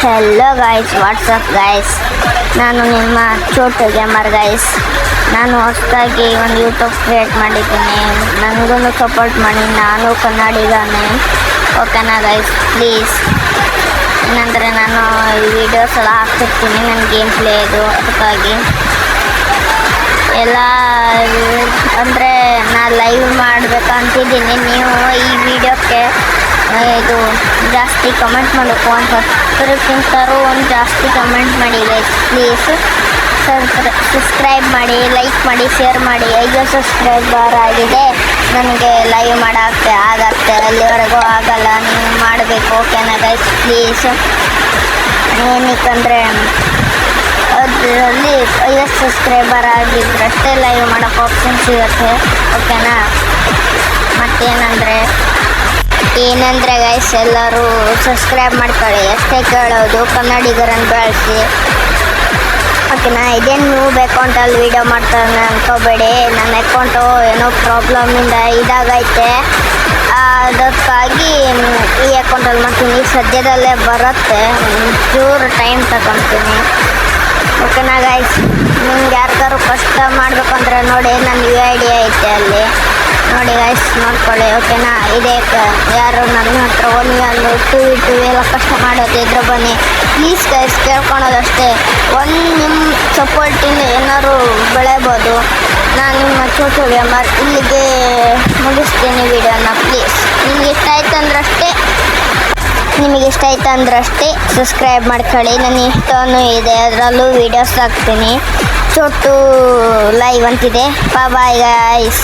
Hello guys, WhatsApp guys. ನಾನು ನಿಮ್ಮ Chotu gamer guys. ನಾನು ಹೊಸದಾಗಿ ಒಂದು ಯೂಟ್ಯೂಬ್ ಕ್ರಿಯೇಟ್ ಮಾಡಿದ್ದೀನಿ. ನನಗೂ ಸಪೋರ್ಟ್ ಮಾಡಿ, ನಾನು ಕನ್ನಡಿಗನೇ, ಓಕೆನಾ ಗೈಸ್? ಪ್ಲೀಸ್. ಏನಂದರೆ ನಾನು ಈ ವಿಡಿಯೋಸ್ ಎಲ್ಲ ಹಾಕ್ತಿರ್ತೀನಿ, ನನ್ನ ಗೇಮ್ ಪ್ಲೇ ಇದು. ಅದಕ್ಕಾಗಿ ಎಲ್ಲ ಅಂದರೆ ನಾನು ಲೈವ್ ಮಾಡಬೇಕಂತಿದ್ದೀನಿ. ನೀವು ಈ ವಿಡಿಯೋಕ್ಕೆ ಇದು ಜಾಸ್ತಿ ಕಮೆಂಟ್ ಮಾಡಬೇಕು ಅಂತ ಅದಕ್ಕಿಂತರೂ ಒಂದು ಜಾಸ್ತಿ ಕಮೆಂಟ್ ಮಾಡಿ ಗೈಸ್ ಪ್ಲೀಸ್. ಸಬ್ಸ್ಕ್ರೈಬ್ ಮಾಡಿ, ಲೈಕ್ ಮಾಡಿ, ಶೇರ್ ಮಾಡಿ. 5 ಸಬ್ಸ್ಕ್ರೈಬರ್ ಆಗಿದೆ. ನನಗೆ ಲೈವ್ ಮಾಡೋಕ್ಕೆ ಆಗತ್ತೆ, ಅಲ್ಲಿವರೆಗೂ ಆಗಲ್ಲ. ನೀವು ಮಾಡಬೇಕು, ಓಕೆನಾ ಗೈಸ್? ಪ್ಲೀಸ್. ಏನಕ್ಕಂದರೆ ಅದರಲ್ಲಿ 5 ಸಬ್ಸ್ಕ್ರೈಬರ್ ಆಗಿದ್ರಷ್ಟೇ ಲೈವ್ ಮಾಡೋಕ್ಕೆ ಆಪ್ಷನ್ ಸಿಗುತ್ತೆ, ಓಕೆನಾ? ಏನಂದರೆ ಗೈಸ್, ಎಲ್ಲರೂ ಸಬ್ಸ್ಕ್ರೈಬ್ ಮಾಡ್ಕೊಳ್ಳಿ, ಅಷ್ಟೇ ಕೇಳೋದು. ಕನ್ನಡಿಗರನ್ನು ಬೆಳೆಸಿ, ಓಕೆನಾ? ಇದೇನು ನ್ಯೂ ಅಕೌಂಟಲ್ಲಿ ವೀಡಿಯೋ ಮಾಡ್ತಾನೆ ಅಂದ್ಕೋಬೇಡಿ. ನನ್ನ ಅಕೌಂಟು ಏನೋ ಪ್ರಾಬ್ಲಮಿಂದ ಇದಾಗೈತೆ, ಅದಕ್ಕಾಗಿ ಈ ಅಕೌಂಟಲ್ಲಿ ಮಾಡ್ತೀನಿ. ಸದ್ಯದಲ್ಲೇ ಬರುತ್ತೆ, ಚೂರು ಟೈಮ್ ತಗೊತೀನಿ, ಓಕೆನಾ ಗೈಸ್? ನಿಮ್ಗೆ ಯಾರಿಗಾರು ಕಷ್ಟ ಮಾಡಬೇಕಂದ್ರೆ ನೋಡಿ, ನನ್ನ UID ಐತೆ ಅಲ್ಲಿ ನೋಡಿ ಗೈಸ್, ನೋಡ್ಕೊಳ್ಳಿ, ಓಕೆನಾ? ಇದೇ ಯಾರು ನನ್ನ ಹತ್ರ ಒಂದು ಟು ಎಲ್ಲ ಕಷ್ಟ ಮಾಡೋದಿದ್ರೆ ಬನ್ನಿ ಪ್ಲೀಸ್ ಗೈಸ್. ಕೇಳ್ಕೊಳೋದಷ್ಟೇ, ನಿಮ್ಮ ಸಪೋರ್ಟಿಂದ ಏನಾದ್ರು ಬೆಳೆಬೋದು. ನಾನು ನಿಮ್ಮ ಚೋಟು ಗೇಮರ್ ಇಲ್ಲಿಗೆ ಮುಗಿಸ್ತೀನಿ ವಿಡಿಯೋನ. ಪ್ಲೀಸ್, ನಿಮಗೆ ಇಷ್ಟ ಆಯ್ತು ಅಂದ್ರಷ್ಟೇ ಸಬ್ಸ್ಕ್ರೈಬ್ ಮಾಡ್ಕೊಳ್ಳಿ. ನನ್ನ ಇಷ್ಟನೂ ಇದೆ, ಅದರಲ್ಲೂ ವೀಡಿಯೋಸ್ ಹಾಕ್ತೀನಿ. ಚೋಟು ಲೈವ್ ಅಂತಿದೆ. Bye guys.